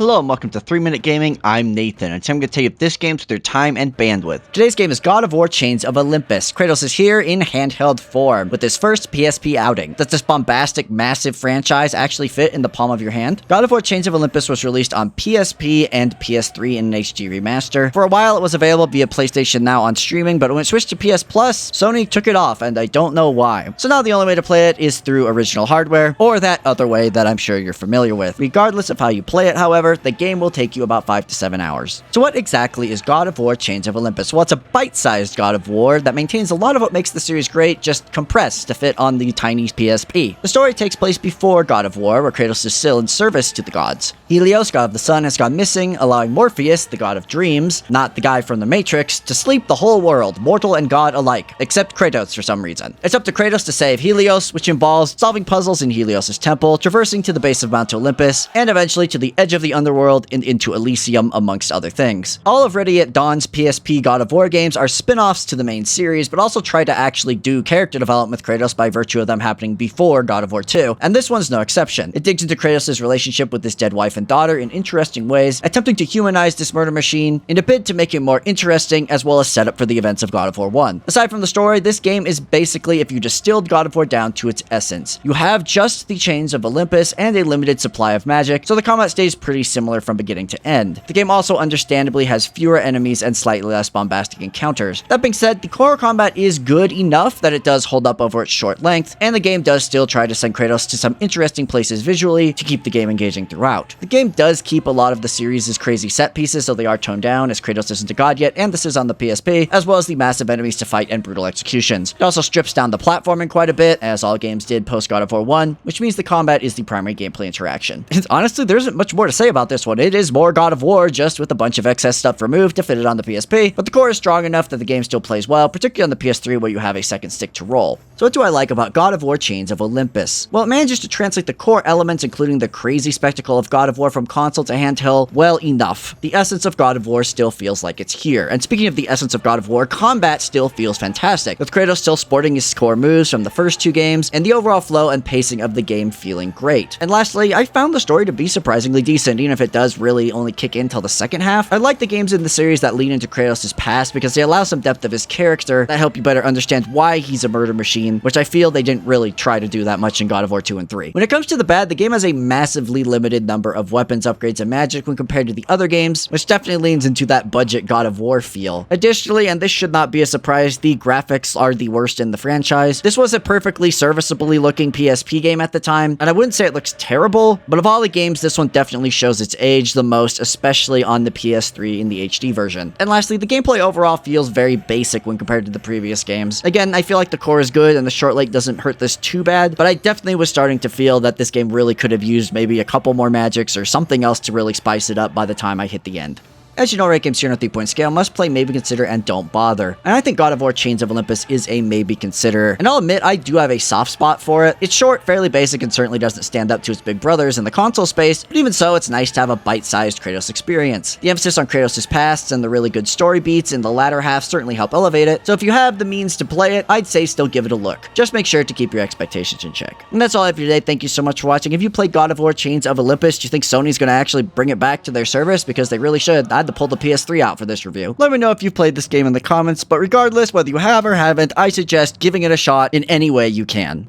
Hello and welcome to 3 Minute Gaming. I'm Nathan, and today I'm going to tell you if this game's worth your time and bandwidth. Today's game is God of War Chains of Olympus. Kratos is here in handheld form with his first PSP outing. Does this bombastic, massive franchise actually fit in the palm of your hand? God of War Chains of Olympus was released on PSP and PS3 in an HD remaster. For a while it was available via PlayStation Now on streaming, but when it switched to PS Plus, Sony took it off, and I don't know why. So now the only way to play it is through original hardware, or that other way that I'm sure you're familiar with. Regardless of how you play it, however, the game will take you about 5 to 7 hours. So what exactly is God of War Chains of Olympus? Well, it's a bite-sized God of War that maintains a lot of what makes the series great, just compressed to fit on the tiny PSP. The story takes place before God of War, where Kratos is still in service to the gods. Helios, god of the sun, has gone missing, allowing Morpheus, the god of dreams, not the guy from the Matrix, to sleep the whole world, mortal and god alike, except Kratos for some reason. It's up to Kratos to save Helios, which involves solving puzzles in Helios' temple, traversing to the base of Mount Olympus, and eventually to the edge of the underworld and into Elysium, amongst other things. All of Ready at Dawn's PSP God of War games are spin-offs to the main series, but also try to actually do character development with Kratos by virtue of them happening before God of War 2, and this one's no exception. It digs into Kratos' relationship with his dead wife and daughter in interesting ways, attempting to humanize this murder machine in a bid to make it more interesting, as well as set up for the events of God of War 1. Aside from the story, this game is basically if you distilled God of War down to its essence. You have just the Chains of Olympus and a limited supply of magic, so the combat stays pretty similar from beginning to end. The game also understandably has fewer enemies and slightly less bombastic encounters. That being said, the core combat is good enough that it does hold up over its short length, and the game does still try to send Kratos to some interesting places visually to keep the game engaging throughout. The game does keep a lot of the series' crazy set pieces, so they are toned down as Kratos isn't a god yet, and this is on the PSP, as well as the massive enemies to fight and brutal executions. It also strips down the platforming quite a bit, as all games did post God of War 1, which means the combat is the primary gameplay interaction. And honestly, there isn't much more to say about this one. It is more God of War, just with a bunch of excess stuff removed to fit it on the PSP, but the core is strong enough that the game still plays well, particularly on the PS3 where you have a second stick to roll. So what do I like about God of War Chains of Olympus? Well, it manages to translate the core elements, including the crazy spectacle of God of War from console to handheld, well enough. The essence of God of War still feels like it's here. And speaking of the essence of God of War, combat still feels fantastic, with Kratos still sporting his core moves from the first two games, and the overall flow and pacing of the game feeling great. And lastly, I found the story to be surprisingly decent, even if it does really only kick in till the second half. I like the games in the series that lean into Kratos' past because they allow some depth of his character that help you better understand why he's a murder machine, which I feel they didn't really try to do that much in God of War 2 and 3. When it comes to the bad, the game has a massively limited number of weapons, upgrades, and magic when compared to the other games, which definitely leans into that budget God of War feel. Additionally, and this should not be a surprise, the graphics are the worst in the franchise. This was a perfectly serviceably looking PSP game at the time, and I wouldn't say it looks terrible, but of all the games, this one definitely shows its age the most, especially on the PS3 in the HD version. And lastly, the gameplay overall feels very basic when compared to the previous games. Again, I feel like the core is good and the short length doesn't hurt this too bad, but I definitely was starting to feel that this game really could have used maybe a couple more magics or something else to really spice it up by the time I hit the end. As you know, rate games here on a 3-point scale: must play, maybe consider, and don't bother. And I think God of War Chains of Olympus is a maybe consider. And I'll admit, I do have a soft spot for it. It's short, fairly basic, and certainly doesn't stand up to its big brothers in the console space, but even so, it's nice to have a bite-sized Kratos experience. The emphasis on Kratos' past and the really good story beats in the latter half certainly help elevate it, so if you have the means to play it, I'd say still give it a look. Just make sure to keep your expectations in check. And that's all I have for today. Thank you so much for watching. If you played God of War Chains of Olympus, do you think Sony's gonna actually bring it back to their service? Because they really should. I had to pull the PS3 out for this review. Let me know if you've played this game in the comments, but regardless, whether you have or haven't, I suggest giving it a shot in any way you can.